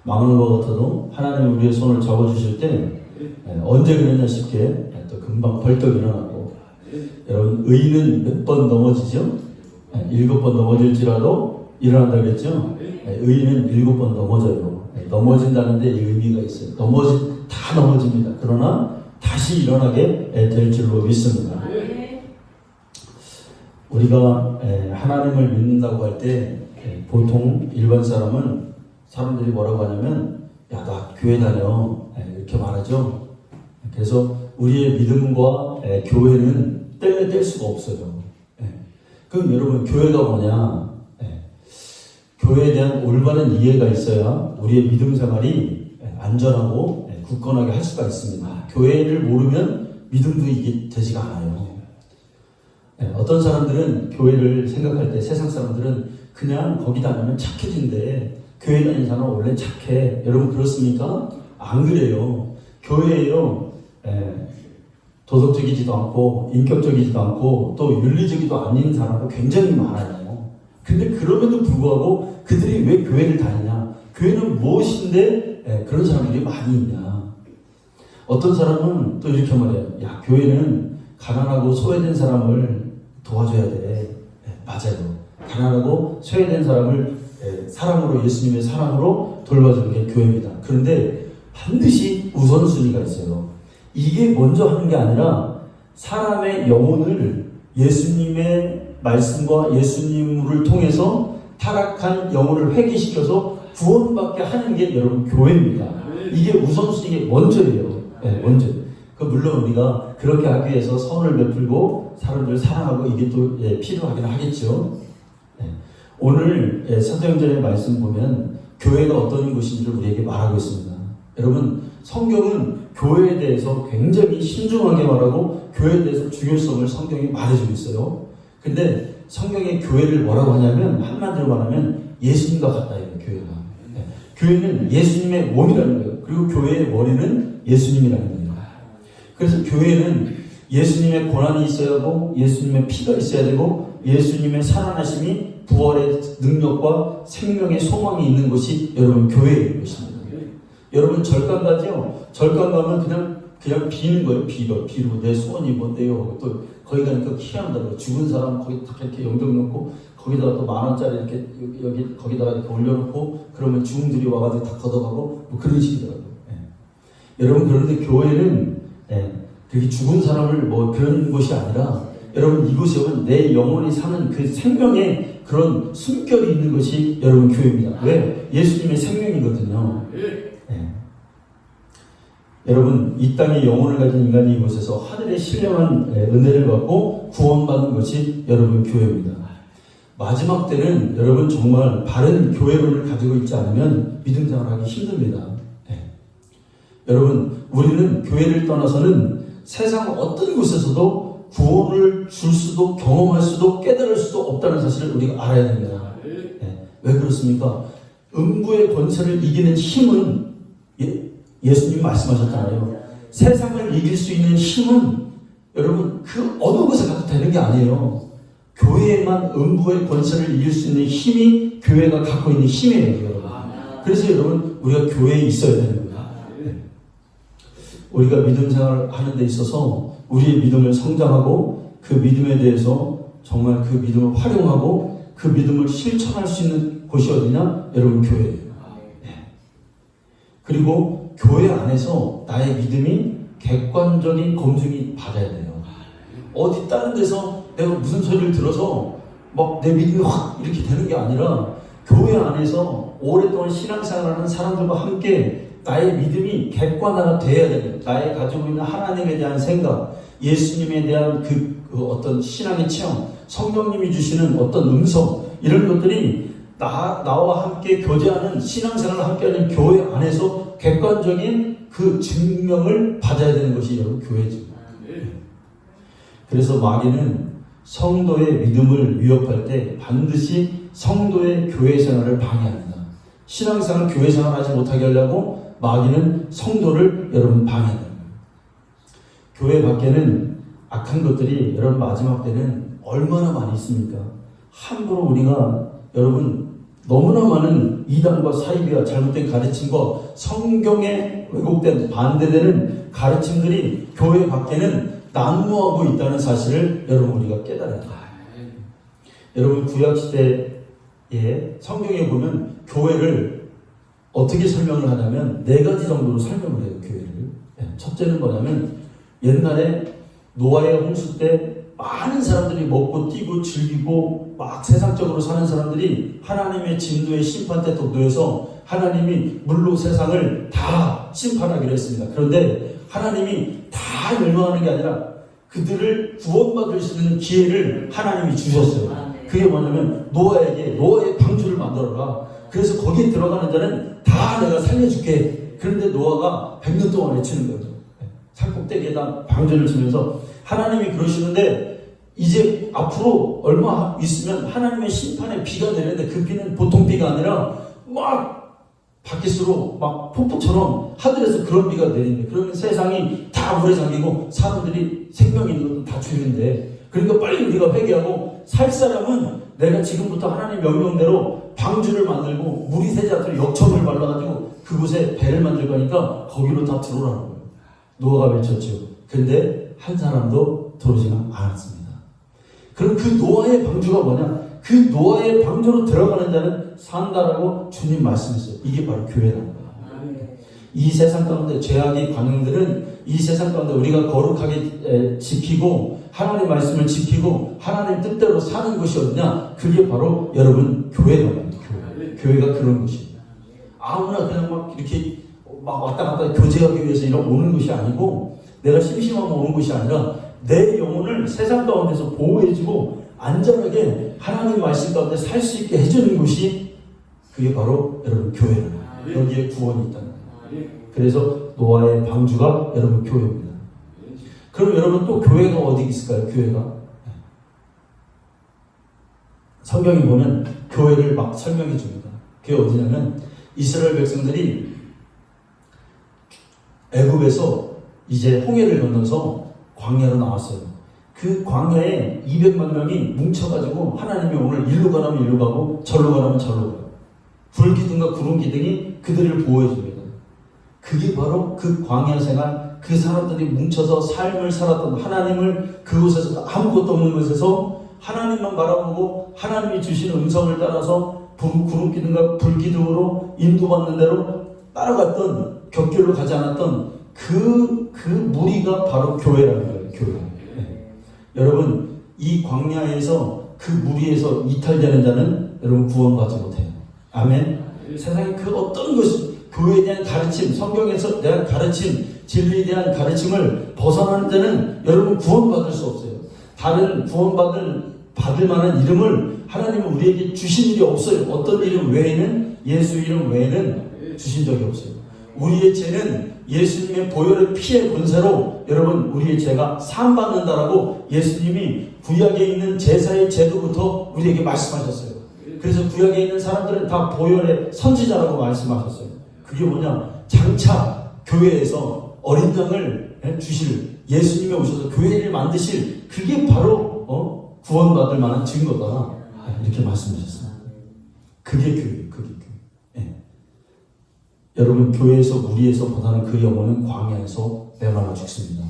망하는 것 같아도 하나님이 우리의 손을 잡아주실 때 언제 그랬냐 싶게 또 금방 벌떡 일어나고, 여러분 의인은 몇 번 넘어지죠? 7번 넘어질지라도 일어난다 그랬죠? 의인은 7번 넘어져요. 넘어진다는 데 의미가 있어요. 다 넘어집니다. 그러나 다시 일어나게 될 줄로 믿습니다. 우리가 하나님을 믿는다고 할 때 보통 일반 사람들이 뭐라고 하냐면, 야, 나 교회 다녀, 이렇게 말하죠. 그래서 우리의 믿음과 교회는 뗄 수가 없어요. 그럼 여러분, 교회가 뭐냐? 교회에 대한 올바른 이해가 있어야 우리의 믿음 생활이 안전하고 굳건하게 할 수가 있습니다. 교회를 모르면 믿음도 이게 되지가 않아요. 어떤 사람들은 교회를 생각할 때, 세상 사람들은 그냥 거기 다니면 착해진대. 교회 다니는 사람은 원래 착해. 여러분 그렇습니까? 안 그래요. 교회에요, 도덕적이지도 않고 인격적이지도 않고 또 윤리적이도 아닌 사람도 굉장히 많아요. 근데 그럼에도 불구하고 그들이 왜 교회를 다니냐? 교회는 무엇인데 그런 사람들이 많이 있냐? 어떤 사람은 또 이렇게 말해요. 야, 교회는 가난하고 소외된 사람을 도와줘야 돼. 맞아요. 가난하고 소외된 사람을 사랑으로, 예수님의 사랑으로 돌봐주는 게 교회입니다. 그런데 반드시 우선순위가 있어요. 이게 먼저 하는 게 아니라 사람의 영혼을 예수님의 말씀과 예수님을 통해서 타락한 영혼을 회개시켜서 구원받게 하는 게 여러분 교회입니다. 이게 우선순위가 먼저예요. 먼저. 물론 우리가 그렇게 하기 위해서 선을 베풀고 사람들을 사랑하고 이게 또 필요하긴 하겠죠. 오늘 사도행전의 말씀 보면 교회가 어떤 것인지를 우리에게 말하고 있습니다. 여러분, 성경은 교회에 대해서 굉장히 신중하게 말하고 교회에 대해서 중요성을 성경이 말해주고 있어요. 근데 성경의 교회를 뭐라고 하냐면, 한마디로 말하면 예수님과 같다예요. 교회가. 교회는 예수님의 몸이라는 거예요. 그리고 교회의 머리는 예수님이라는 거예요. 그래서 교회는 예수님의 고난이 있어야 하고 예수님의 피가 있어야 되고 예수님의 살아나심이 부활의 능력과 생명의 소망이 있는 것이 여러분 교회의 것입니다. 여러분 절간 가죠? 절간 가면 그냥 비는 거예요. 비로 내 소원이 뭔데요? 또 거기 가니까 키한다고, 죽은 사람 거기 딱 이렇게 영정 넣고 거기다가 또 10,000원짜리 이렇게 여기 거기다가 이렇게 올려놓고 그러면 주웅들이 와가지고 다 걷어가고 뭐 그런 식이더라고요. 여러분, 그런데 교회는 그렇게 죽은 사람을 뭐 그런 곳이 아니라, 여러분 이곳에 오면 내 영혼이 사는 그 생명의 그런 숨결이 있는 것이 여러분 교회입니다. 왜? 예수님의 생명이거든요. 여러분, 이 땅에 영혼을 가진 인간이 이곳에서 하늘의 신령한 은혜를 받고 구원받는 것이 여러분 교회입니다. 마지막 때는 여러분 정말 바른 교회론을 가지고 있지 않으면 믿음 생활하기 힘듭니다. 여러분, 우리는 교회를 떠나서는 세상 어떤 곳에서도 구원을 줄 수도 경험할 수도 깨달을 수도 없다는 사실을 우리가 알아야 됩니다. 왜 그렇습니까? 음부의 권세를 이기는 힘은 예수님이 말씀하셨잖아요. 세상을 이길 수 있는 힘은 여러분 그 어느 곳에 가도 되는 게 아니에요. 교회에만 음부의 권세를 이길 수 있는 힘이 교회가 갖고 있는 힘이에요. 여러분. 그래서 여러분 우리가 교회에 있어야 되는 거예요. 우리가 믿음 생활을 하는 데 있어서 우리의 믿음을 성장하고 그 믿음에 대해서 정말 그 믿음을 활용하고 그 믿음을 실천할 수 있는 곳이 어디냐? 여러분 교회예요. 그리고 교회 안에서 나의 믿음이 객관적인 검증이 받아야 돼요. 어디 다른 데서 내가 무슨 소리를 들어서 막 내 믿음이 확 이렇게 되는 게 아니라 교회 안에서 오랫동안 신앙생활하는 사람들과 함께 나의 믿음이 객관화가 돼야 돼요. 나의 가지고 있는 하나님에 대한 생각, 예수님에 대한 그 어떤 신앙의 체험, 성령님이 주시는 어떤 음성, 이런 것들이 나와 함께 교제하는 신앙생활을 함께하는 교회 안에서 객관적인 그 증명을 받아야 되는 것이 여러분 교회죠. 그래서 마귀는 성도의 믿음을 위협할 때 반드시 성도의 교회 생활을 방해합니다. 신앙생활, 교회 생활을 하지 못하게 하려고 마귀는 성도를 여러분 방해한다. 교회 밖에는 악한 것들이 여러분 마지막 때는 얼마나 많이 있습니까? 함부로 우리가 여러분 너무나 많은 이단과 사이비와 잘못된 가르침과 성경에 왜곡된 반대되는 가르침들이 교회 밖에는 난무하고 있다는 사실을 여러분 우리가 깨달아야 합니다. 여러분 구약시대에 성경에 보면 교회를 어떻게 설명을 하냐면 4가지 정도로 설명을 해요. 교회를. 첫째는 뭐냐면 옛날에 노아의 홍수 때 많은 사람들이 먹고 뛰고 즐기고 막 세상적으로 사는 사람들이 하나님의 진노의 심판대 독도에서 하나님이 물로 세상을 다 심판하기로 했습니다. 그런데 하나님이 다 멸망하는 게 아니라 그들을 구원받을 수 있는 기회를 하나님이 주셨어요. 그게 뭐냐면 노아의 방주를 만들어라. 그래서 거기에 들어가는 자는 다 내가 살려줄게. 그런데 노아가 100년 동안 외치는 거죠. 산 꼭대기에다 방주를 치면서 하나님이 그러시는데 이제 앞으로 얼마 있으면 하나님의 심판의 비가 내리는데 그 비는 보통 비가 아니라 막 바퀴수로 막 폭포처럼 하늘에서 그런 비가 내린대. 그러면 세상이 다 물에 잠기고 사람들이 생명 있는 것도 다 죽는데, 그러니까 빨리 우리가 회개하고 살 사람은 내가 지금부터 하나님 명령대로 방주를 만들고 물이 새지 않도록 역청을 발라가지고 그곳에 배를 만들 거니까 거기로 다 들어오라는 거예요. 노아가 외쳤죠. 근데 한 사람도 들어오지는 않았습니다. 그럼 그 노아의 방주가 뭐냐? 그 노아의 방주로 들어가는 자는 산다라고 주님 말씀했어요. 이게 바로 교회라는 거예요. 이 세상 가운데 죄악의 관용들은 이 세상 가운데 우리가 거룩하게 지키고 하나님 말씀을 지키고 하나님 뜻대로 사는 것이 어디냐? 그게 바로 여러분 교회라는 거예요. 교회가 그런 것입니다. 아무나 그냥 막 이렇게 막 왔다 갔다 교제하기 위해서 이런 오는 것이 아니고, 내가 심심하면 오는 것이 아니라 내 영혼을 세상 가운데서 보호해주고 안전하게 하나님 말씀 가운데 살 수 있게 해주는 것이 그게 바로 여러분 교회라는 거예요. 여기에 구원이 있다는 거예요. 그래서 노아의 방주가 여러분 교회입니다. 그럼 여러분 또 교회가 어디 있을까요? 교회가 성경에 보면 교회를 막 설명해 줍니다. 그게 어디냐면 이스라엘 백성들이 애굽에서 이제 홍해를 건너서 광야로 나왔어요. 그 광야에 200만 명이 뭉쳐가지고 하나님이 오늘 일로 가라면 일로 가고 절로 가라면 절로 가요. 불기둥과 구름기둥이 그들을 보호해 줍니다. 그게 바로 그 광야 생활, 그 사람들이 뭉쳐서 삶을 살았던 하나님을 그곳에서 아무것도 없는 곳에서 하나님만 바라보고 하나님이 주신 음성을 따라서 구름기둥과 불기둥으로 인도받는 대로 따라갔던, 격결로 가지 않았던 그 무리가 바로 교회라는 거예요. 교회. 네. 여러분 이 광야에서 그 무리에서 이탈되는 자는 여러분 구원받지 못해요. 아멘. 세상에 그 어떤 것이 교회에 대한 가르침, 성경에서 대한 가르침, 진리에 대한 가르침을 벗어나는 자는 여러분 구원받을 수 없어요. 다른 받을 만한 이름을 하나님은 우리에게 주신 일이 없어요. 어떤 이름 외에는, 예수 이름 외에는 주신 적이 없어요. 우리의 죄는 예수님의 보혈의 피의 권세로 여러분 우리의 죄가 사함받는다라고 예수님이 구약에 있는 제사의 제도부터 우리에게 말씀하셨어요. 그래서 구약에 있는 사람들은 다 보혈의 선지자라고 말씀하셨어요. 그게 뭐냐? 장차 교회에서 어린 양을 주실, 예수님이 오셔서 교회를 만드실, 그게 바로 구원받을 만한 증거다, 이렇게 말씀하셨습니다. 그게 교회예요. 그게 교회. 네. 여러분 교회에서 무리에서 보다는 그 영혼은 광야에서 메말라 죽습니다.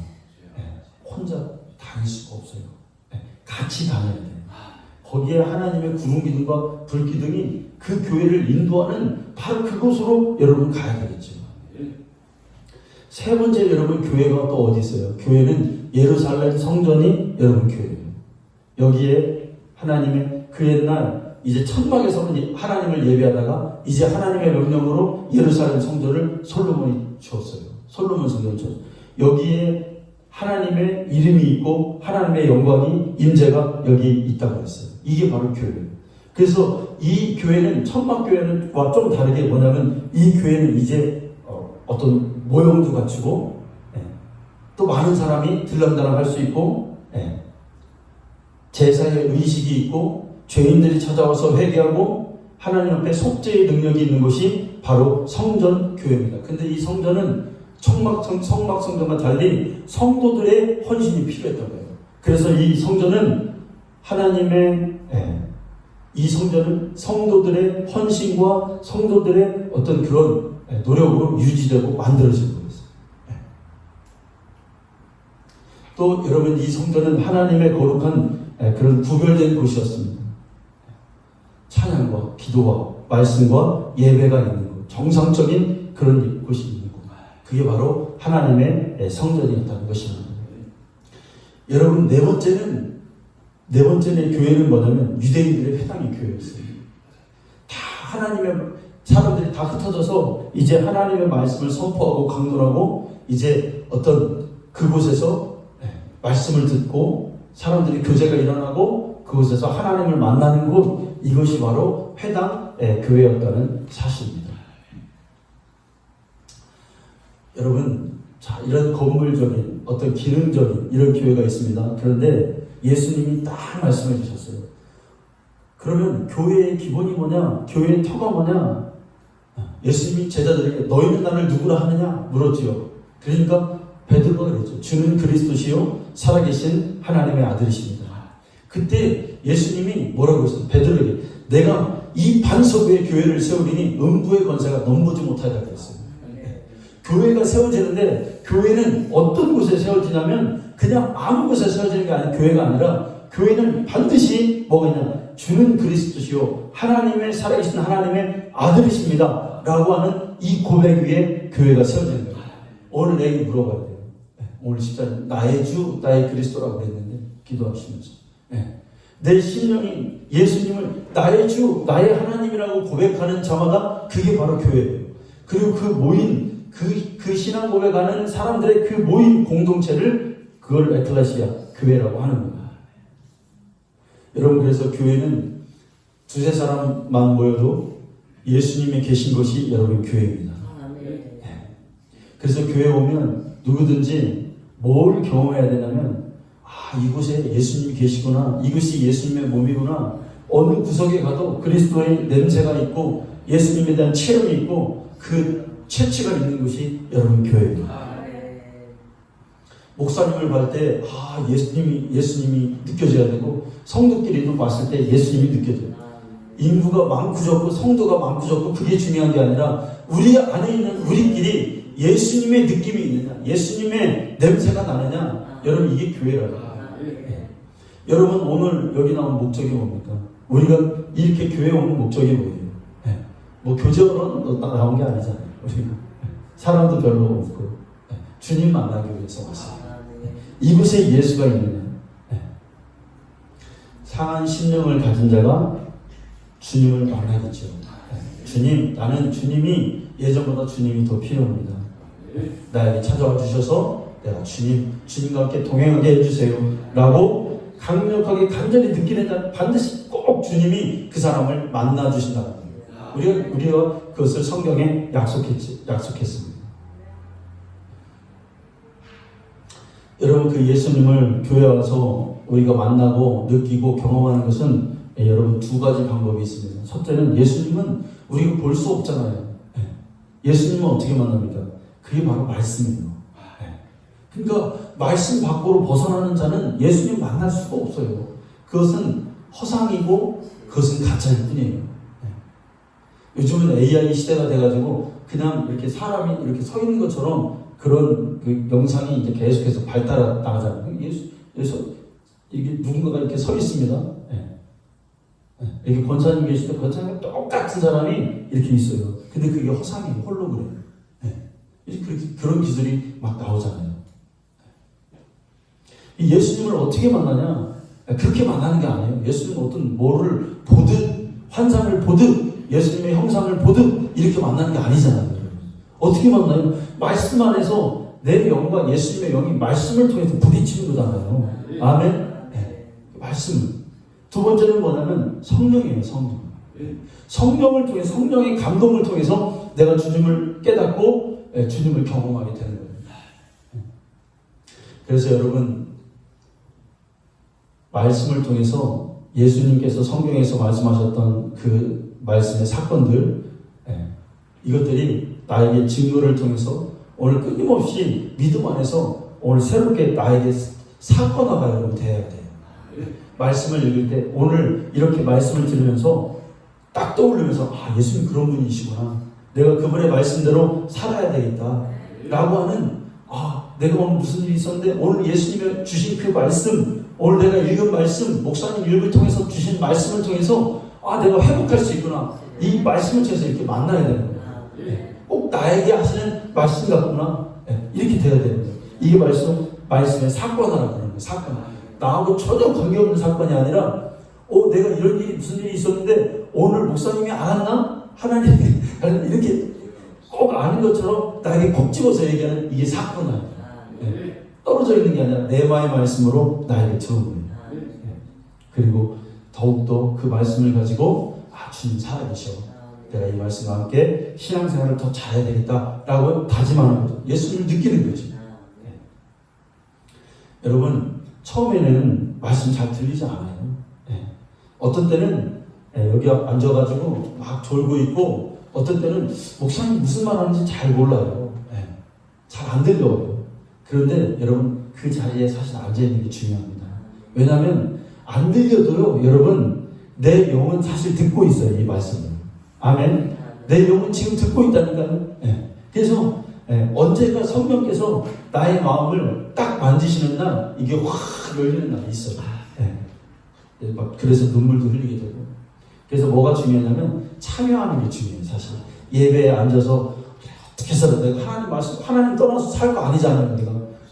네. 혼자 다닐 수가 없어요. 네. 같이 다녀야 돼요. 거기에 하나님의 구름기둥과 불기둥이 그 교회를 인도하는 바로 그곳으로 여러분 가야 되겠죠. 세 번째, 여러분 교회가 또 어디 있어요? 교회는 예루살렘 성전이 여러분 교회예요. 여기에 하나님의 그 옛날 이제 천막에서는 하나님을 예배하다가 이제 하나님의 명령으로 예루살렘 성전을 솔로몬이 주었어요. 솔로몬 성전을 주었어요. 여기에 하나님의 이름이 있고 하나님의 영광이, 임재가 여기 있다고 했어요. 이게 바로 교회예요. 그래서 이 교회는 천막교회와 좀 다르게 뭐냐면 이 교회는 이제 어떤 모형도 갖추고 또 많은 사람이 들락날락 할 수 있고 제사의 의식이 있고 죄인들이 찾아와서 회개하고 하나님 앞에 속죄의 능력이 있는 것이 바로 성전 교회입니다. 근데 이 성전은 성막성전과 달리 성도들의 헌신이 필요했던 거예요. 그래서 이 성전은 하나님의 이 성전은 성도들의 헌신과 성도들의 어떤 그런 노력으로 유지되고 만들어진 거였어요. 또 여러분, 이 성전은 하나님의 거룩한 그런 구별된 곳이었습니다. 찬양과 기도와 말씀과 예배가 있는 곳, 정상적인 그런 곳이 있는 곳, 그게 바로 하나님의 성전이었다는 것입니다. 여러분, 네 번째는 교회는 뭐냐면 유대인들의 회당의 교회였어요. 다 하나님의 사람들이 다 흩어져서 이제 하나님의 말씀을 선포하고 강론하고 이제 어떤 그곳에서 말씀을 듣고 사람들이 교제가 일어나고 그곳에서 하나님을 만나는 곳, 이것이 바로 회당 교회였다는 사실입니다. 여러분, 자, 이런 건물적인 어떤 기능적인 이런 교회가 있습니다. 그런데 예수님이 딱 말씀해 주셨어요. 그러면 교회의 기본이 뭐냐? 교회의 터가 뭐냐? 예수님이 제자들에게 너희는 나를 누구라 하느냐? 물었지요. 그러니까 베드로가 그랬죠. 주는 그리스도시요 살아계신 하나님의 아들이십니다. 그때 예수님이 뭐라고 했어요? 베드로에게 내가 이 반석 위에 교회를 세우리니 음부의 권세가 넘보지 못하리라 그랬어요. 교회가 세워지는데 교회는 어떤 곳에 세워지냐면 그냥 아무 곳에 세워지는 게 아닌 교회가 아니라 교회는 반드시 뭐겠냐? 주는 그리스도시요 하나님의 살아계신 하나님의 아들이십니다 라고 하는 이 고백 위에 교회가 세워지는 거예요. 오늘 내게 물어봐야 돼요. 오늘 14절 나의 주 나의 그리스도라고 그랬는데 기도하시면서 내 심령이 예수님을 나의 주 나의 하나님이라고 고백하는 자마다 그게 바로 교회예요. 그리고 그 모인 그 신앙 고백하는 사람들의 그 모인 공동체를 그걸 에클레시아 교회라고 하는 겁니다. 여러분, 그래서 교회는 두세 사람만 모여도 예수님이 계신 것이 여러분 교회입니다. 그래서 교회 오면 누구든지 뭘 경험해야 되냐면 이곳에 예수님이 계시구나, 이것이 예수님의 몸이구나, 어느 구석에 가도 그리스도의 냄새가 있고 예수님에 대한 체험이 있고 그 채취가 있는 곳이 여러분 교회입니다. 목사님을 볼 때 예수님이 느껴져야 되고 성도끼리도 봤을 때 예수님이 느껴져요. 인구가 많고 적고 성도가 많고 적고 그게 중요한 게 아니라 우리 안에 있는 우리끼리 예수님의 느낌이 있느냐, 예수님의 냄새가 나느냐, 여러분 이게 교회라고. 여러분 오늘 여기 나온 목적이 뭡니까? 우리가 이렇게 교회 오는 목적이 뭐예요? 뭐 교제로 나온 게 아니잖아요. 우리가 사람도 별로 없고 주님 만나기 위해서 왔어요. 이곳에 예수가 있느냐? 상한 심령을 가진 자가 주님을 만나겠죠. 주님, 나는 주님이 예전보다 주님이 더 필요합니다. 나에게 찾아와 주셔서 내가 주님과 함께 동행하게 해주세요 라고 강력하게 간절히 느끼는 자는 반드시 꼭 주님이 그 사람을 만나 주신다는 거예요. 우리가 그것을 성경에 약속했습니다. 여러분, 그 예수님을 교회 와서 우리가 만나고 느끼고 경험하는 것은 여러분 두 가지 방법이 있습니다. 첫째는 예수님은 우리가 볼 수 없잖아요. 예수님은 어떻게 만납니까? 그게 바로 말씀이에요. 그러니까 말씀 밖으로 벗어나는 자는 예수님 만날 수가 없어요. 그것은 허상이고 그것은 가짜일 뿐이에요. 요즘은 AI 시대가 돼가지고 그냥 이렇게 사람이 이렇게 서 있는 것처럼 그런 그 영상이 이제 계속해서 발달해 나가잖아요. 예수 이게 누군가가 이렇게 서 있습니다. 이렇게 권사님 계실 때 권사님 똑같은 사람이 이렇게 있어요. 근데 그게 허상이에요. 홀로그램. 그런 기술이 막 나오잖아요. 예수님을 어떻게 만나냐? 그렇게 만나는 게 아니에요. 예수님은 어떤 뭐를 보듯 환상을 보듯 예수님의 형상을 보듯 이렇게 만나는 게 아니잖아요. 어떻게 만나요? 말씀 안에서 내 영과 예수님의 영이 말씀을 통해서 부딪히는 거잖아요. 아멘? 말씀. 두 번째는 뭐냐면 성령이에요. 성령을 통해 성령의 감동을 통해서 내가 주님을 깨닫고 주님을 경험하게 되는 거예요. 그래서 여러분 말씀을 통해서 예수님께서 성경에서 말씀하셨던 그 말씀의 사건들 이것들이 나에게 증거를 통해서 오늘 끊임없이 믿음 안에서 오늘 새롭게 나에게 사건화가 여러분 돼야 돼요. 말씀을 읽을 때 오늘 이렇게 말씀을 들으면서 딱 떠올리면서 예수님 그런 분이시구나. 내가 그분의 말씀대로 살아야 되겠다. 라고 하는 내가 오늘 무슨 일이 있었는데 오늘 예수님이 주신 그 말씀, 오늘 내가 읽은 말씀, 목사님 읽을 통해서 주신 말씀을 통해서 내가 회복할 수 있구나. 이 말씀을 통해서 이렇게 만나야 되는 거예요. 꼭 나에게 하시는 말씀 같구나. 이렇게 돼야 되는 거예요. 이게 말씀의 사건화라고 하는 거예요. 사건. 나하고 전혀 관계없는 사건이 아니라 내가 이런 일이 무슨 일이 있었는데 오늘 목사님이 알았나? 하나님이 이렇게 꼭 아는 것처럼 나에게 콕 집어서 얘기하는 이게 사건화예요. 떨어져 있는 게 아니라 내마의 말씀으로 나에게 들어온 거예요. 그리고 더욱더 그 말씀을 가지고 주님 살아계셔. 내가 이 말씀과 함께 신앙생활을 더 잘해야 되겠다라고 다짐하는 거죠. 예수님을 느끼는 거죠. 여러분 처음에는 말씀 잘 들리지 않아요. 어떤 때는 여기 앉아가지고 막 졸고 있고 어떤 때는 목사님 무슨 말 하는지 잘 몰라요. 잘 안 들려요. 그런데 여러분 그 자리에 사실 앉아있는 게 중요합니다. 왜냐하면 안 들려도요 여러분 내 영은 사실 듣고 있어요. 이 말씀을. 아멘. 내 영은 지금 듣고 있다니까요. 그래서 언제가 성령께서 나의 마음을 딱 만지시는 날 이게 확 열리는 날이 있어요. 막 그래서 눈물도 흘리게 되고. 그래서 뭐가 중요하냐면 참여하는 게 중요해요. 사실 예배에 앉아서 어떻게 해서라도 내가 하나님 말씀 하나님 떠나서 살 거 아니잖아요.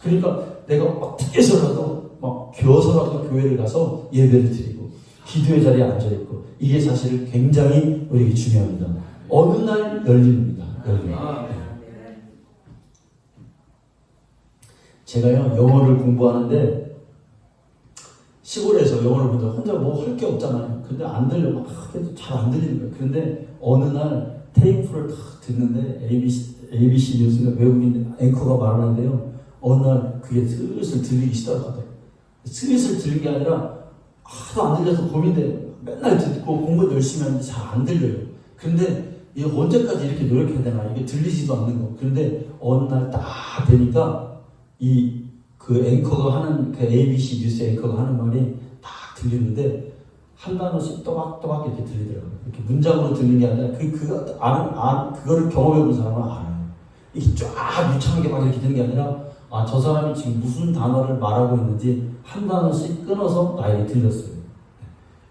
그러니까 내가 어떻게 해서라도 막 겨서라도 교회를 가서 예배를 드리고 기도의 자리에 앉아있고 이게 사실 굉장히 우리에게 중요합니다. 어느 날 열립니다. 제가요 영어를 공부하는데 시골에서 영어를 본다 혼자 뭐 할 게 없잖아요. 근데 안 들려 막 잘 안 들리는 거예요. 그런데 어느 날 테이프를 딱 듣는데 ABC 뉴스가 외국인 앵커가 말하는데요. 어느 날 그게 슬슬 들리기 시작하더라고요. 슬슬 들리는 게 아니라 하도 안 들려서 고민돼요. 맨날 듣고 공부 열심히 하는데 잘 안 들려요. 그런데 이게 언제까지 이렇게 노력해야 되나 이게 들리지도 않는 거. 그런데 어느 날 딱 되니까 그 앵커가 하는 그 ABC 뉴스 앵커가 하는 말이 딱 들리는데 한 단어씩 또박또박 이렇게 들리더라고요. 이렇게 문장으로 듣는 게 아니라 그거를 경험해본 사람은 알아요. 이게 쫙 유창하게 막 이렇게 듣는 게 아니라 저 사람이 지금 무슨 단어를 말하고 있는지 한 단어씩 끊어서 나에게 들렸어요.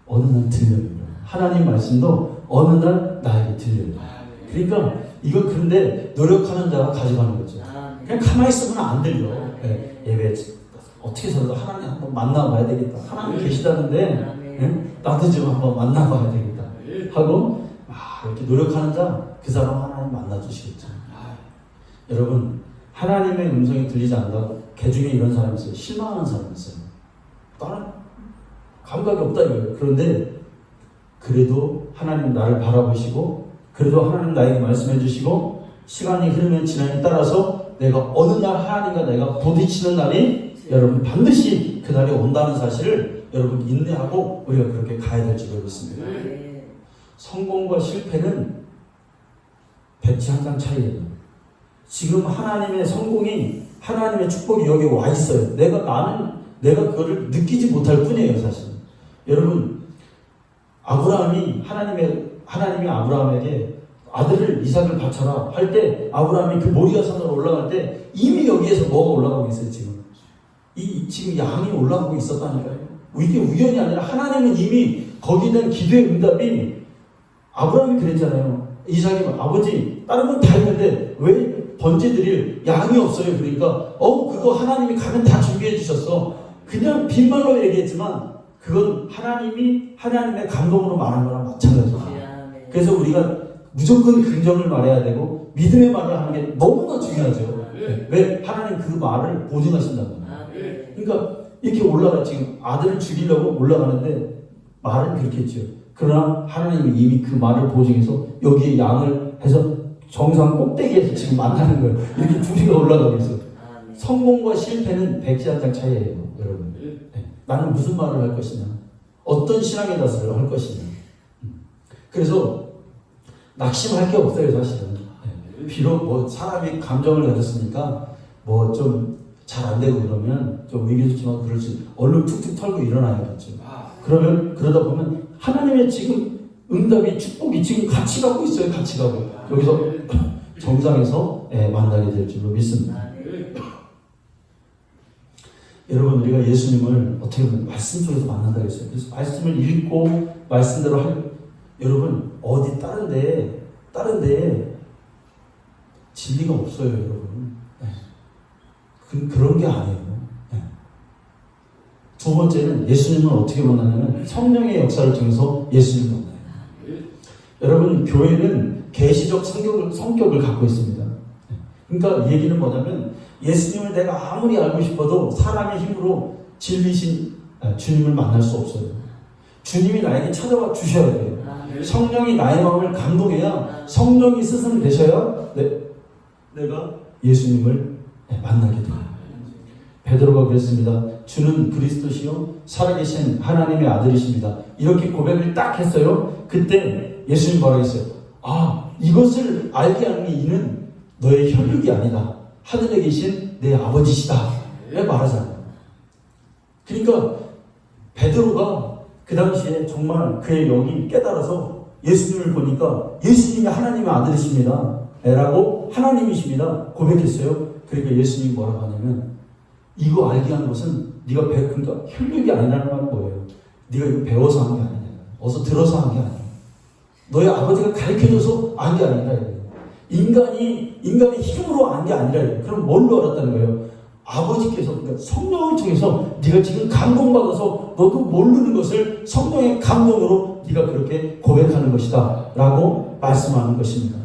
어느 날 들려요. 하나님 말씀도 어느 날 나에게 들려요. 그러니까 이건 그런데 노력하는 자가 가져가는 거죠. 그냥 가만히 있으면 안 들려. 예배 어떻게 해서라도 하나님 한번 만나봐야 되겠다. 하나님 계시다는데 나도 좀 한번 만나봐야 되겠다 하고 이렇게 노력하는 자 그 사람 하나님 만나주시겠죠. 여러분 하나님의 음성이 들리지 않는다고 개 중에 이런 사람이 있어요. 실망하는 사람이 있어요. 나는 감각이 없다 이거예요. 그런데 그래도 하나님 나를 바라보시고 그래도 하나님 나에게 말씀해 주시고 시간이 흐르면 지나에 따라서 내가 어느 날 하나님과 내가 부딪히는 날이 여러분 반드시 그 날이 온다는 사실을 여러분 인내하고 우리가 그렇게 가야 될 줄 믿습니다. 성공과 실패는 백지 한 장 차이예요. 지금 하나님의 성공이 하나님의 축복이 여기 와 있어요. 내가 그거를 느끼지 못할 뿐이에요, 사실. 여러분 아브라함이 하나님이 아브라함에게 아들을 이삭을 바쳐라 할 때 아브라함이 그 모리아 산으로 올라갈 때 이미 여기에서 뭐가 올라가고 있어요, 지금. 지금 양이 올라가고 있었다니까요. 이게 우연이 아니라 하나님은 이미 거기에 대한 기도의 응답이 아브라함이 그랬잖아요. 이삭이 아버지 다른 건 다 있는데 왜 번제드릴 양이 없어요. 그러니까 그거 하나님이 가면 다 준비해 주셨어. 그냥 빈말로 얘기했지만 그건 하나님의 감동으로 말한 거랑 마찬가지예요. 그래서 우리가 무조건 긍정을 말해야 되고 믿음의 말을 하는 게 너무나 중요하죠. 왜? 하나님 그 말을 보증하신다고. 그러니까 이렇게 지금 아들을 죽이려고 올라가는데 말은 그렇게 했죠. 그러나 하나님이 이미 그 말을 보증해서 여기에 양을 해서 정상 꼭대기에서 지금 만나는 거예요. 이렇게 둘이가 올라가고 있어요. 성공과 실패는 백지 한 장 차이예요, 여러분. 나는 무슨 말을 할 것이냐, 어떤 신앙의 다스를 할 것이냐. 그래서 낙심할 게 없어요, 사실은. 비록 사람이 감정을 가졌으니까 좀 잘 안 되고 그러면 좀 위기좋지만 그러지 얼른 툭툭 털고 일어나야겠죠. 그러면 그러다 보면 하나님의 지금 응답이 축복이 지금 같이 가고 있어요. 같이 가고 여기서 정상에서 만나게 될 줄로 믿습니다. 여러분 우리가 예수님을 어떻게 보면 말씀 속에서 만난다고 했어요. 그래서 말씀을 읽고 말씀대로 여러분 어디 다른 데에 진리가 없어요. 여러분 그런 게 아니에요. 두 번째는 예수님을 어떻게 만나냐면 성령의 역사를 통해서 예수님을 만나요. 여러분 교회는 계시적 성격을 갖고 있습니다. 그러니까 이 얘기는 뭐냐면 예수님을 내가 아무리 알고 싶어도 사람의 힘으로 진리신 주님을 만날 수 없어요. 주님이 나에게 찾아와 주셔야 돼요. 성령이 나의 마음을 감동해야 성령이 스승이 되셔야 내가 예수님을 만나게 돼요. 베드로가 그랬습니다. 주는 그리스도시요 살아계신 하나님의 아들이십니다. 이렇게 고백을 딱 했어요. 그때 예수님 뭐라고 했어요? 이것을 알게 하는 이는 너의 혈육이 아니다. 하늘에 계신 내 아버지시다. 왜 말하잖아요. 그러니까 베드로가 그 당시에 정말 그의 영이 깨달아서 예수님을 보니까 예수님이 하나님의 아들이십니다. 라고 하나님이십니다. 고백했어요. 그러니까 예수님이 뭐라고 하냐면 이거 알게 한 것은 네가 그러니까 혈육이 아니라는 거예요. 네가 이거 배워서 한 게 아니야. 어서 들어서 한 게 아니야. 너의 아버지가 가르쳐줘서 안 게 아니라 인간의 힘으로 안 게 아니라 그럼 뭘로 알았다는 거예요? 아버지께서 그러니까 성령을 통해서 네가 지금 감동받아서 너도 모르는 것을 성령의 감동으로 네가 그렇게 고백하는 것이다 라고 말씀하는 것입니다.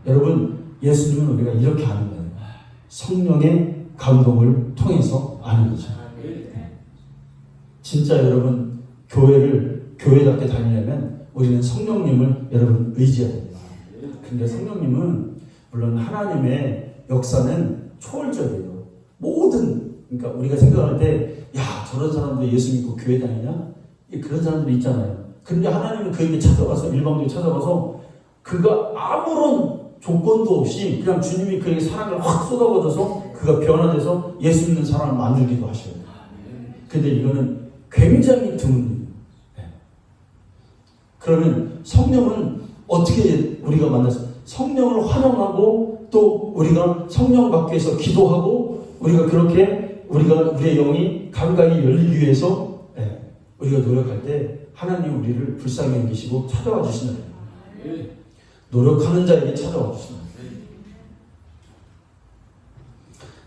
여러분 예수님은 우리가 이렇게 아는 거예요. 성령의 감동을 통해서 아는 거죠. 진짜 여러분 교회답게 다니려면 우리는 성령님을 여러분 의지해야 됩니다. 근데 성령님은 물론 하나님의 역사는 초월적이에요. 그러니까 우리가 생각할 때 저런 사람도 예수 믿고 교회 다니냐? 그런 사람들이 있잖아요. 그런데 하나님은 그에게 찾아가서 일방적으로 찾아가서 그가 아무런 조건도 없이 그냥 주님이 그에게 사랑을 확 쏟아부어서 그가 변화돼서 예수 믿는 사람을 만들기도 하셔요. 근데 이거는 굉장히 드문 일이에요. 그러면 성령은 어떻게 우리가 만났어요? 성령을 환영하고 또 우리가 성령 받기 위해서 기도하고 우리가 그렇게 우리의 영이 가까이 열리기 위해서 우리가 노력할 때 하나님 우리를 불쌍히 여기시고 찾아와 주신다. 노력하는 자에게 찾아와 주신다.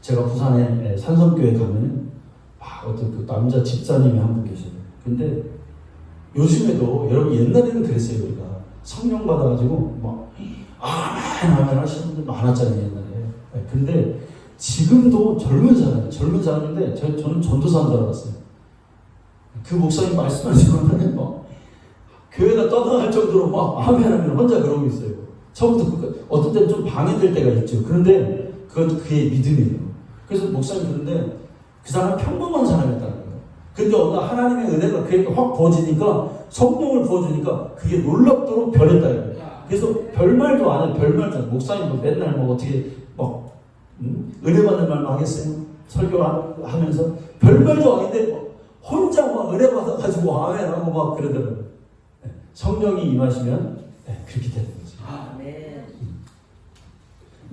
제가 부산에 산성교회 가면은 어떤 그 남자 집사님이 한 분 계셔요. 근데 요즘에도 여러분 옛날에는 그랬어요. 우리가 성령 받아가지고 막 아멘 하시는 분들 많았잖아요 옛날에. 근데 지금도 젊은 사람인데 저는 전도사인 줄 알았어요. 그 목사님 말씀하시면 막 교회가 떠나갈 정도로 막 아멘 하면 혼자 그러고 있어요. 처음부터 끝까지. 어떤 때는 좀 방해될 때가 있죠. 그런데 그건 그의 믿음이에요. 그래서 목사님 그런데 그 사람은 평범한 사람이었다는 거예요. 근데 어느 하나님의 은혜가 그에게 확 부어지니까 성령을 부어주니까 그게 놀랍도록 변했다 이거예요. 그래서 별말도 안 해요. 별말도 안 해요. 목사님도 맨날 뭐 어떻게 막 은혜 받는 말만 하겠어요? 설교하면서 별말도 아닌데 혼자 막 은혜 받아가지고 아멘하고 막 그러더라고요. 성령이 임하시면 그렇게 되는 거죠.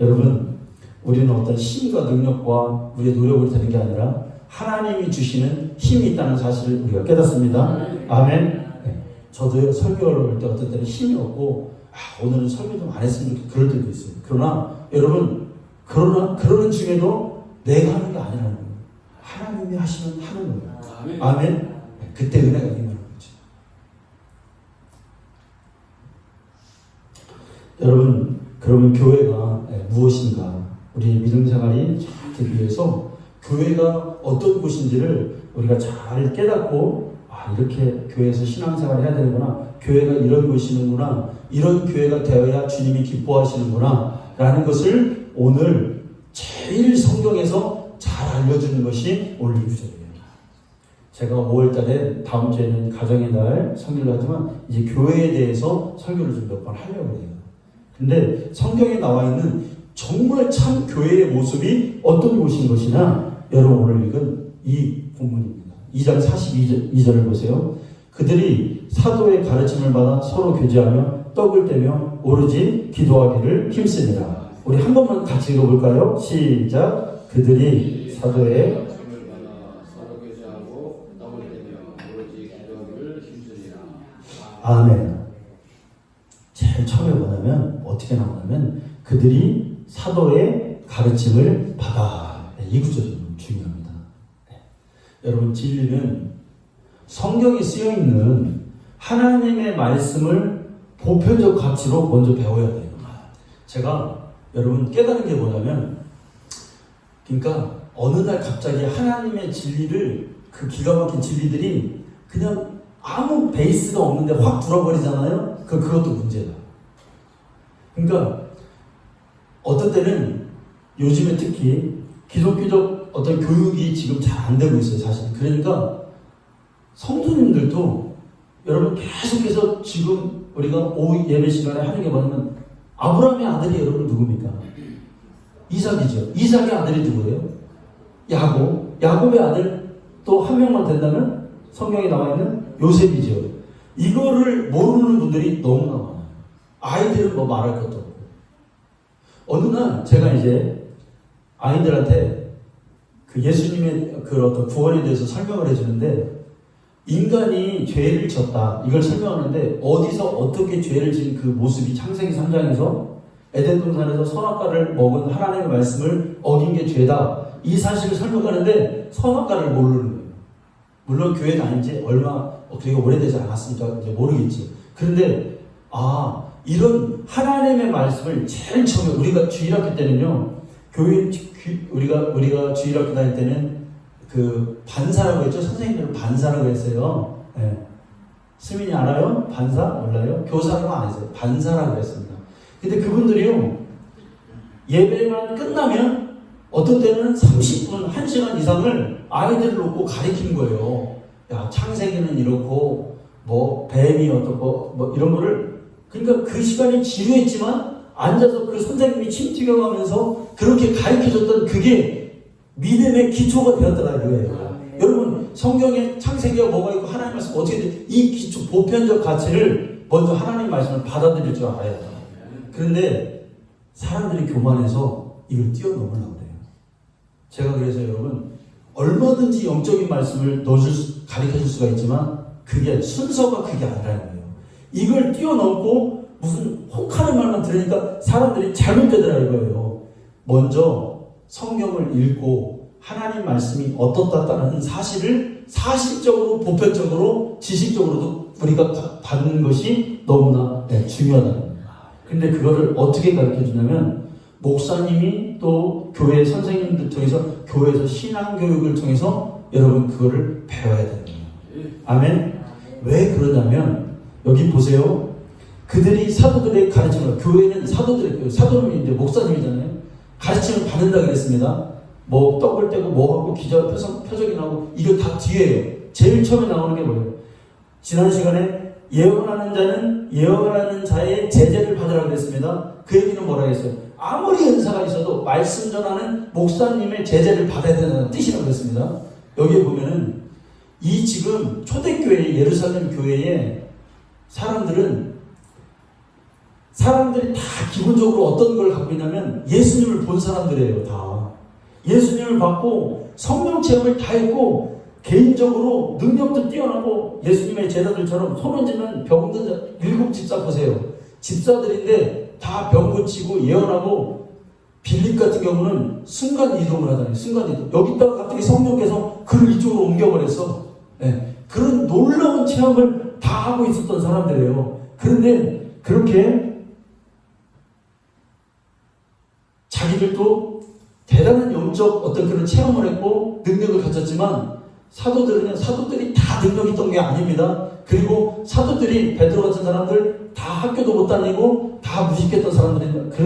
여러분 우리는 어떤 힘과 능력과 우리의 노력으로 되는 게 아니라 하나님이 주시는 힘이 있다는 사실을 우리가 깨닫습니다. 아멘. 저도 설교를 할 때 어떤 때는 힘이 없고 오늘은 설교 좀 안 했으면 좋겠다 그럴 때도 있어요. 그러나 여러분 그러는 중에도 내가 하는 게 아니라는 거예요. 하나님이 하시면 하는 거예요. 아멘. 그때 은혜가 임하는 거죠. 여러분 그러면 교회가 무엇인가? 우리의 믿음 생활이 잘 되기 위해서 교회가 어떤 곳인지를 우리가 잘 깨닫고 이렇게 교회에서 신앙생활을 해야 되는구나. 교회가 이런 곳이는구나. 이런 교회가 되어야 주님이 기뻐하시는구나. 라는 것을 오늘 제일 성경에서 잘 알려주는 것이 오늘 이 구절이에요. 제가 5월달에 다음 주에는 가정의 날 설교를 하지만 이제 교회에 대해서 설교를 좀 몇 번 하려고 해요. 근데 성경에 나와 있는 정말 참 교회의 모습이 어떤 곳인 것이냐? 여러분 오늘 읽은 이 본문입니다. 2장 42절을 보세요. 그들이 사도의 가르침을 받아 서로 교제하며 떡을 떼며 오로지 기도하기를 힘쓰니라. 우리 한 번만 같이 읽어볼까요? 시작. 그들이 사도의 가르침을 받아 서로 교제하고 떡을 떼며 오로지 기도하기를 힘쓰니라. 아멘. 제일 처음에 뭐냐면 어떻게 나오냐면 그들이 사도의 가르침을 받아. 이 구절이 중요합니다. 네. 여러분 진리는 성경에 쓰여있는 하나님의 말씀을 보편적 가치로 먼저 배워야 돼요. 제가 여러분 깨달은 게 뭐냐면 그러니까 어느 날 갑자기 하나님의 진리를 그 기가 막힌 진리들이 그냥 아무 베이스가 없는데 확 불어버리잖아요. 그것도 문제다. 그러니까 어떤 때는 요즘에 특히 기독교적 어떤 교육이 지금 잘 안 되고 있어요, 사실. 그러니까 성도님들도 여러분 계속해서 지금 우리가 오후 예배 시간에 하는 게 뭐냐면 아브라함의 아들이 여러분 누굽니까? 이삭이죠. 이삭의 아들이 누구예요? 야곱. 야곱의 아들 또 한 명만 된다면 성경에 나와 있는 요셉이죠. 이거를 모르는 분들이 너무나 많아요. 아이들은 뭐 말할 것도 없고. 어느 날 제가 이제 아이들한테 그 예수님의 그 어떤 구원에 대해서 설명을 해주는데 인간이 죄를 졌다. 이걸 설명하는데 어디서 어떻게 죄를 지은 그 모습이 창세기 3장에서 에덴 동산에서 선악과를 먹은 하나님의 말씀을 어긴 게 죄다. 이 사실을 설명하는데 선악과를 모르는 거예요. 물론 교회 다닌 지 되게 오래되지 않았으니까 이제 모르겠지. 그런데 이런 하나님의 말씀을 제일 처음에 우리가 주일학교 때는요. 우리가 주일학교 다닐 때는 그 반사라고 했죠. 선생님들은 반사라고 했어요. 네. 수민이 알아요? 반사? 몰라요? 교사라고 안 했어요. 반사라고 했습니다. 근데 그분들이요. 예배만 끝나면 어떤 때는 30분, 1시간 이상을 아이들을 놓고 가르치는 거예요. 야, 창세기는 이렇고 뭐 뱀이 어떻고 뭐 이런 거를 그러니까 그 시간이 지루했지만 앉아서 그 선생님이 침 튀겨가면서 그렇게 가르쳐줬던 그게 믿음의 기초가 되었더라 이거예요. 여러분 성경에 창세기가 뭐가 있고 하나님 말씀 어떻게 돼? 이 기초 보편적 가치를 먼저 하나님 말씀을 받아들일 줄 알아야 돼요. 그런데 사람들이 교만해서 이걸 뛰어넘으려고 해요. 제가 그래서 여러분 얼마든지 영적인 말씀을 가르쳐줄 수가 있지만 그게 순서가 그게 아니라는 거예요. 이걸 뛰어넘고 무슨 혹하는 말만 들으니까 사람들이 잘못되더라 이거예요. 먼저 성경을 읽고 하나님 말씀이 어떻다는 사실을 사실적으로 보편적으로 지식적으로도 우리가 받는 것이 너무나 중요하다는 거예요. 근데 그거를 어떻게 가르쳐 주냐면 목사님이 또 교회 선생님들 통해서 교회에서 신앙교육을 통해서 여러분 그거를 배워야 되는 거예요. 아멘. 왜 그러냐면 여기 보세요. 그들이 사도들의 가르침을 교회는 사도는 이제 목사님이잖아요. 가르침을 받는다 그랬습니다. 뭐 떡을 떼고 뭐 하고 기자 표적이 나오고 이거 다 뒤에요. 제일 처음에 나오는 게 뭐예요? 지난 시간에 예언하는 자는 예언하는 자의 제재를 받으라고 그랬습니다. 그 얘기는 뭐라고 했어요? 아무리 은사가 있어도 말씀 전하는 목사님의 제재를 받아야 된다는 뜻이라고 그랬습니다. 여기에 보면은 이 지금 초대교회 예루살렘 교회에 사람들이 다 기본적으로 어떤 걸 갖고 있냐면 예수님을 본 사람들이에요. 다 예수님을 받고 성령 체험을 다 했고 개인적으로 능력도 뛰어나고 예수님의 제자들처럼 손 얹으면 병든 자 7 집사 보세요. 집사들인데 다 병 고치고 예언하고 빌립 같은 경우는 순간 이동을 하잖아요. 순간 이동. 여기다가 갑자기 성령께서 그를 이쪽으로 옮겨버렸어. 네. 그런 놀라운 체험을 다 하고 있었던 사람들이에요. 그런데 그렇게 자기들도 대단한 영적 어떤 그런 체험을 했고 능력을 가졌지만 사도들이 다 능력 있던 게 아닙니다. 그리고 사도들이 베드로 같은 사람들 다 학교도 못 다니고 다 무식했던 사람들입니다.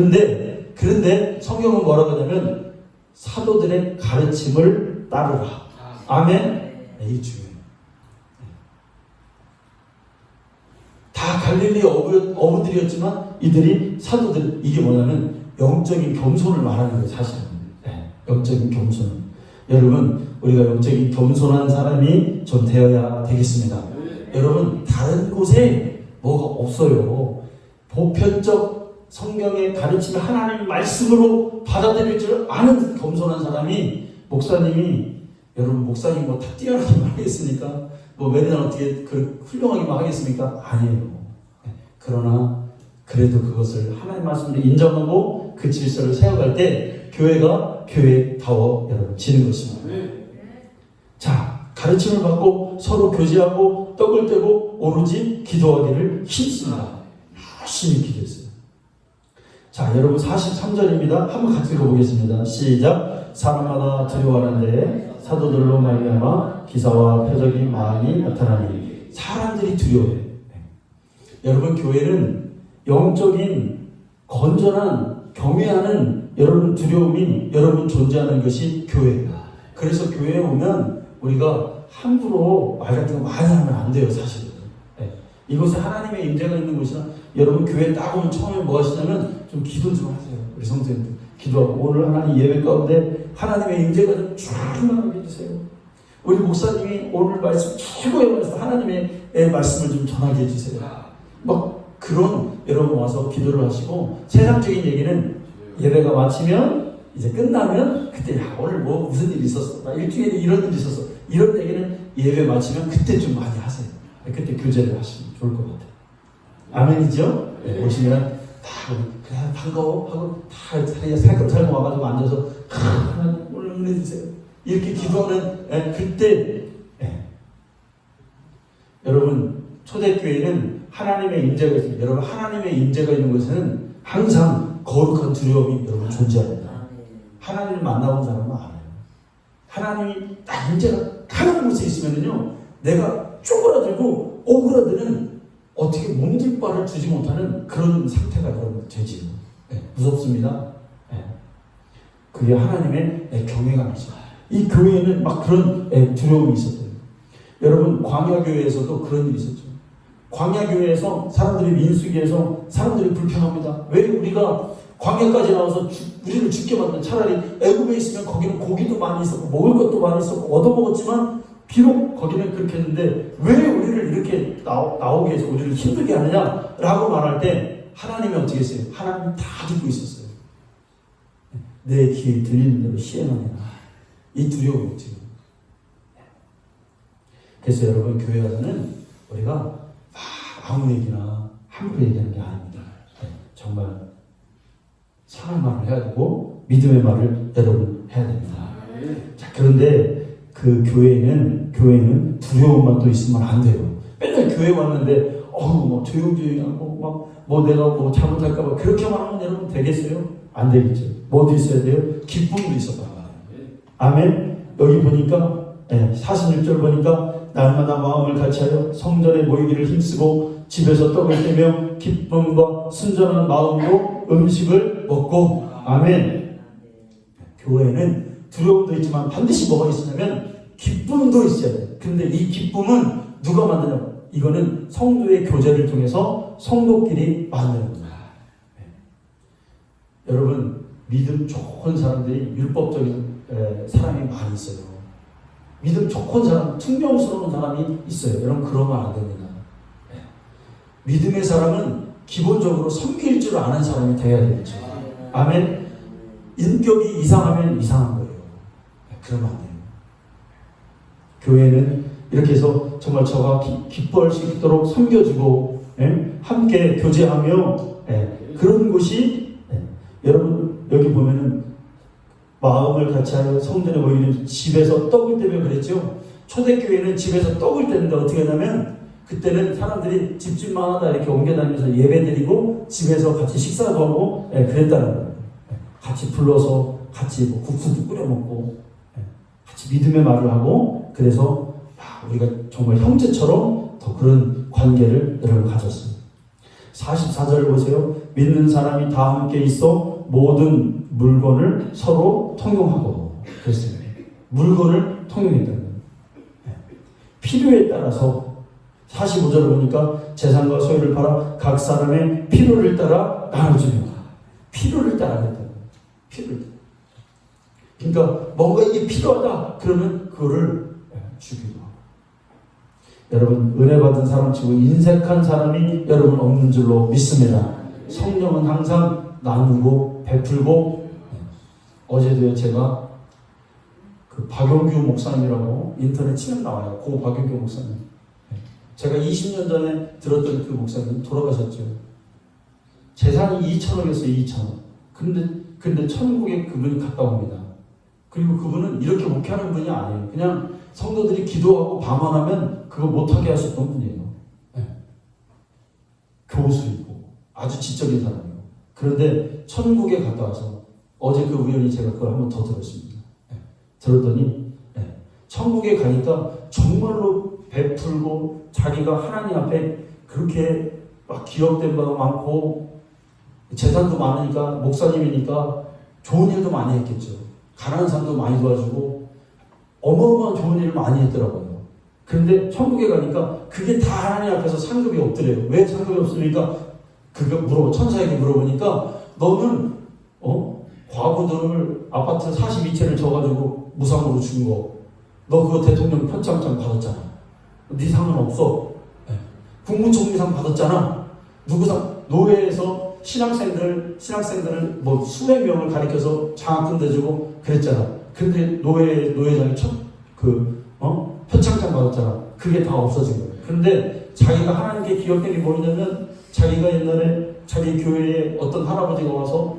그런데 성경은 뭐라고 하냐면 사도들의 가르침을 따르라. 아멘. 이게 중요해요. 다 갈릴리 어부들이었지만 이들이 사도들 이게 뭐냐면 영적인 겸손을 말하는 거예요, 사실은. 네, 영적인 겸손. 여러분, 우리가 영적인 겸손한 사람이 좀 되어야 되겠습니다. 여러분, 다른 곳에 뭐가 없어요. 보편적 성경의 가르침을 하나님 말씀으로 받아들일 줄 아는 겸손한 사람이, 목사님이, 여러분, 목사님 뭐 다 뛰어나기만 하겠습니까? 뭐 맨날 어떻게 그 훌륭하게만 하겠습니까? 아니에요. 그러나 그래도 그것을 하나님 말씀으로 인정하고 그 질서를 세워갈 때 교회가 교회다워 여러분 지는 것입니다. 자, 가르침을 받고 서로 교제하고 떡을 떼고 오로지 기도하기를 힘씁니다. 열심히 기도했어요. 자, 여러분 43절입니다. 한번 같이 읽어보겠습니다. 시작. 사람마다 두려워하는데 사도들로 말미암아 기사와 표적이 많이 나타나니 사람들이 두려워해요. 여러분, 교회는 영적인 건전한 경외하는 여러분 두려움이 여러분 존재하는 것이 교회예요. 그래서 교회에 오면 우리가 함부로 말 같은 거 많이 하면 안 돼요, 사실은. 네. 이곳에 하나님의 임재가 있는 곳이나 여러분 교회 딱 오면 처음에 뭐 하시냐면 좀 기도 좀 하세요. 우리 성도님들 기도하고 오늘 하나님 예배 가운데 하나님의 임재가 좀 충만하게 해주세요. 우리 목사님이 오늘 말씀 최고의 말씀 하나님의 말씀을 좀 전하게 해주세요. 막 그런 여러분 와서 기도를 하시고 세상적인 얘기는 예배가 마치면 이제 끝나면 그때 야 오늘 뭐 무슨 일이 있었어 나 일주일에 이런 일이 있었어 이런 얘기는 예배 마치면 그때 좀 많이 하세요. 그때 교제를 하시면 좋을 것 같아요. 아멘이죠? 네, 오시면 다 그래 반가워 하고 다 자리에 살금살금 와가지고 앉아서 하나님 오늘 은혜 주세요 이렇게 기도하는 그때 여러분 초대교회는 하나님의 임재가 있습니다. 여러분 하나님의 임재가 있는 곳에는 항상 거룩한 두려움이 여러분 존재합니다. 하나님을 만나본 사람은 알아요. 하나님이 딱 임재가 하나님 곳에 있으면요 내가 쪼그라들고 오그라드는 어떻게 몸둘 바를 주지 못하는 그런 상태가 여러분 되지요. 무섭습니다. 그게 하나님의 경외감이죠. 이 교회에는 막 그런 두려움이 있었대요. 여러분 광야교회에서도 그런 일이 있었죠. 광야교회에서 사람들이 민수기에서 사람들이 불평합니다. 왜 우리가 광야까지 나와서 우리를 죽게 만든 차라리 애굽에 있으면 거기는 고기도 많이 있었고 먹을 것도 많이 있었고 얻어먹었지만 비록 거기는 그렇게 했는데 왜 우리를 이렇게 나오게 해서 우리를 힘들게 하느냐라고 말할 때 하나님이 어떻게 했어요? 하나님이 다 듣고 있었어요. 내 귀에 들리는 대로 시행하느라 이 두려움이 지금. 그래서 여러분 교회 와서는 우리가 아무 얘기나 함부로 얘기하는 게 아닙니다. 정말 선한 말을 해야 되고 믿음의 말을 여러분 해야 됩니다. 자, 그런데 그 교회는 두려움만 또 있으면 안 돼요. 맨날 교회 왔는데 뭐 조용조용하고 뭐 내가 뭐 잘못할까 봐 그렇게만 하면 여러분 되겠어요? 안 되겠죠. 뭐도 있어야 돼요? 기쁨도 있어야 돼요. 아멘. 여기 보니까 46절 보니까 날마다 마음을 같이하여 성전에 모이기를 힘쓰고 집에서 떡을 떼며 기쁨과 순전한 마음으로 음식을 먹고 아멘. 교회는 두려움도 있지만 반드시 뭐가 있으냐면 기쁨도 있어야 돼요. 근데 이 기쁨은 누가 만드냐고? 이거는 성도의 교제를 통해서 성도끼리 만드는 겁니다. 여러분 믿음 좋은 사람들이 율법적인 사람이 많이 있어요. 믿음 좋은 사람, 퉁명스러운 사람이 있어요. 여러분 그러면 안 됩니다. 믿음의 사람은 기본적으로 섬길 줄 아는 사람이 돼야 되겠죠. 아멘. 인격이 이상하면 이상한 거예요. 그러면 안 돼요. 교회는 이렇게 해서 정말 저가 기뻐할 수 있도록 섬겨주고 함께 교제하며 그런 곳이 여러분 여기 보면은 마음을 같이하여 성전에 모이는 집에서 떡을 떼며 그랬죠. 초대교회는 집에서 떡을 떼는데 어떻게 하냐면 그때는 사람들이 집집마다 이렇게 옮겨다니면서 예배드리고 집에서 같이 식사도 하고 그랬다는 거예요. 같이 불러서 같이 뭐 국수도 끓여 먹고 같이 믿음의 말을 하고 그래서 우리가 정말 형제처럼 더 그런 관계를 여러분 가졌습니다. 44절을 보세요. 믿는 사람이 다 함께 있어 모든 물건을 서로 통용하고 그랬습니다. 물건을 통용했다는 거예요. 필요에 따라서 45절을 보니까 재산과 소유를 팔아 각 사람의 필요를 따라 나눠주며 필요할 때 안 했다는 거예요. 필요할 때. 그러니까 뭔가 이게 필요하다 그러면 그거를 주기도 하고. 여러분 은혜 받은 사람 치고 인색한 사람이 여러분 없는 줄로 믿습니다. 성령은 항상 나누고 베풀고. 어제도요 제가 그 박용규 목사님이라고 인터넷 치면 나와요. 고 박용규 목사님. 제가 20년 전에 들었던 그 목사님 돌아가셨죠. 재산이 2천억이었어요. 2천억. 근데 천국에 그분이 갔다 옵니다. 그리고 그분은 이렇게 목회하는 분이 아니에요. 그냥 성도들이 기도하고 방언하면 그거 못하게 하셨던 분이에요. 교수이고 아주 지적인 사람이에요. 그런데 천국에 갔다 와서 어제 그 우연히 제가 그걸 한 번 더 들었습니다. 들었더니 천국에 가니까 정말로 베풀고 자기가 하나님 앞에 그렇게 막 기억된 바가 많고 재산도 많으니까 목사님이니까 좋은 일도 많이 했겠죠. 가난한 사람도 많이 도와주고 어마어마한 좋은 일을 많이 했더라고요. 그런데 천국에 가니까 그게 다 하나님 앞에서 상급이 없더래요. 왜 상급이 없습니까? 그거 천사에게 물어보니까 너는 과부들을 아파트 42채를 줘가지고 무상으로 준 거, 너 그거 대통령 표창장 받았잖아. 네 상은 없어. 국무총리상 받았잖아. 누구상? 노회에서 신학생들을 뭐 수백 명을 가리켜서 장학금 대주고 그랬잖아. 근데 노회장이 표창장 받았잖아. 그게 다 없어진 거야. 그런데 자기가 하나님께 기억된 게 뭐냐면 자기가 옛날에 자기 교회에 어떤 할아버지가 와서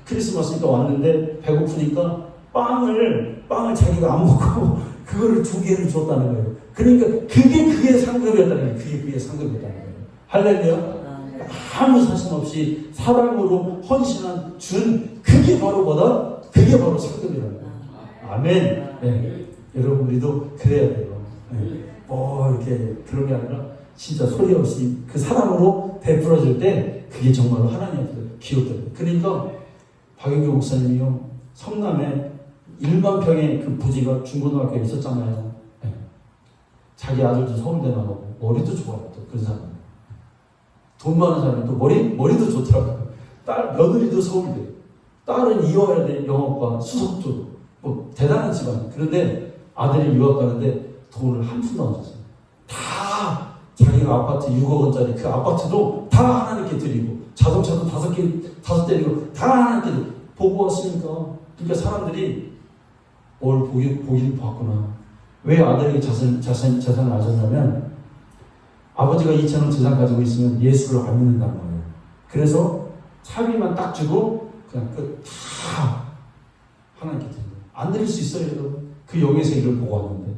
크리스마스니까 왔는데 배고프니까 빵을 자기가 안 먹고 그거를 2개를 줬다는 거예요. 그러니까 그게 상급이었다는 거예요. 그게 상급이었다는 거예요. 할렐루야. 아무 사심 없이 사랑으로 헌신한 그게 바로 상급이라는 거예요. 아멘. 네. 여러분 우리도 그래야 돼요. 이렇게 그런 게 아니라 진짜 소리 없이 그 사랑으로 베풀어줄 때 그게 정말로 하나님 앞에서 기억돼요. 그러니까 박영규 목사님이요 성남에 1만 평의 그 부지가 중고등학교에 있었잖아요. 자기 아들도 서울대 나가고 머리도 좋아요. 또 그런 사람. 돈 많은 사람이 또 머리도 좋더라고요. 며느리도 서울대. 딸은 이어야 돼 영어과 수석조. 뭐 대단한 집안. 그런데 아들이 유학 가는데 돈을 한 푼도 안 줬어요. 다 자기가 아파트 6억 원짜리 그 아파트도 다 하나님께 드리고 자동차도 5대리고 다 하나님께 보고 왔으니까. 그러니까 사람들이 보기를 봤구나. 왜 아들에게 재산을 놔줬냐면 아버지가 2천원 재산 가지고 있으면 예수를 안 믿는다는 거예요. 그래서 차비만 딱 주고 그냥 다 하나님께 드려요. 안 드릴 수 있어요, 여러분. 그 영의 세계를 보고 왔는데.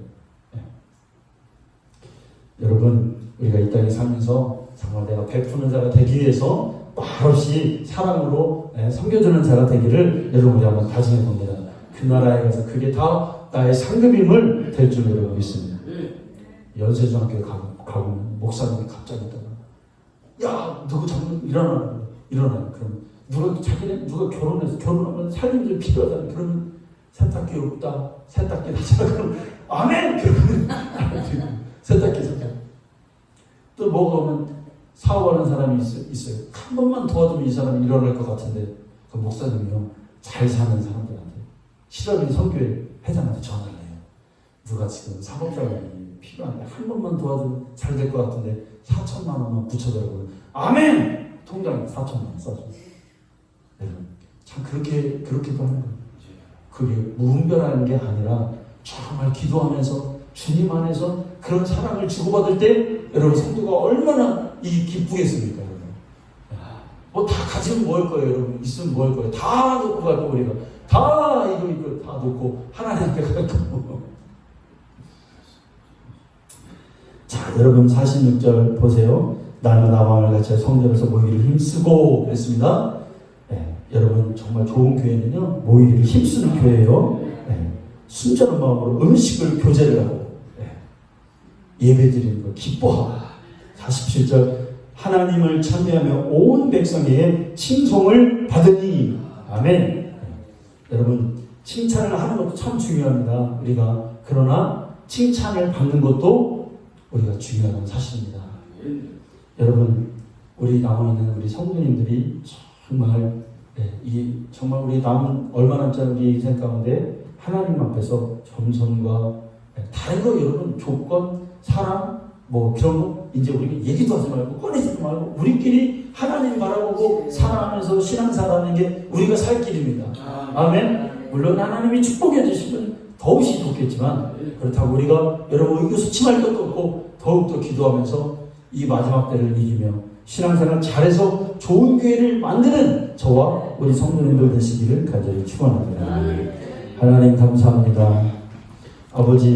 여러분, 우리가 이 땅에 살면서 정말 내가 베푸는 자가 되기 위해서 말없이 사랑으로 섬겨주는 자가 되기를 여러분 우리 한번 다짐해 봅니다. 그 나라에 가서 그게 다 나의 상급임을 될 줄 여러분 믿습니다. 연세중학교에 가고 목사님이 갑자기 야 누구 자꾸 일어나. 그럼 누가 결혼하면 살림이 필요하다. 그러면 세탁기 없다. 세탁기 하자. 그럼 아멘. 그러면 세탁기. 또 뭐가 오면 사업하는 사람이 있어요. 한 번만 도와주면 이 사람이 일어날 것 같은데 그 목사님이요 잘 사는 사람들한테 실업인 선교회 회장한테 전화를 해요. 누가 지금 사업자금이 필요한데 한 번만 도와주면 잘 될 것 같은데 4천만 원만 붙여달라고. 아멘. 통장에 4천만 원 써줘. 여러분 참 그렇게도 하는 거예요. 그게 무분별하는 게 아니라 정말 기도하면서 주님 안에서 그런 사랑을 주고받을 때 여러분 성도가 얼마나 기쁘겠습니까? 여러분. 뭐 다 가지면 뭐 할 거예요? 여러분 있으면 뭐 할 거예요? 다 놓고 갈 거고 우리가 다 이거 다 놓고 하나님 앞에 갈 거고. 자 여러분 46절 보세요. 나는 나방을 같이 성전에서 모이기를 힘쓰고 그랬습니다. 여러분 정말 좋은 교회는요 모이기를 힘쓰는 교회예요. 순전한 마음으로 음식을 교제를 하고 예배드리는 걸 기뻐하고. 47절 하나님을 찬미하며 온 백성에게 칭송을 받으니. 아멘. 여러분 칭찬을 하는 것도 참 중요합니다. 우리가 그러나 칭찬을 받는 것도 우리가 중요한 사실입니다. 여러분 우리 남아있는 우리 성도님들이 정말 이 정말 우리 남은 얼마 남지 않은 우리 인생 가운데 하나님 앞에서 겸손과 다른 거 여러분 조건, 사람 뭐 그런 거 이제 우리가 얘기도 하지 말고 꺼내지도 말고 우리끼리 하나님 바라보고 살아가면서 신앙사라는 게 우리가 살 길입니다. 아멘. 물론 하나님이 축복해 주시면 더욱이 좋겠지만 그렇다고 우리가 여러분 이거 수침할 것도 없고 더욱더 기도하면서 이 마지막 때를 이기며 신앙생활 잘해서 좋은 교회를 만드는 저와 우리 성도님들 되시기를 간절히 축원합니다. 하나님 감사합니다. 아버지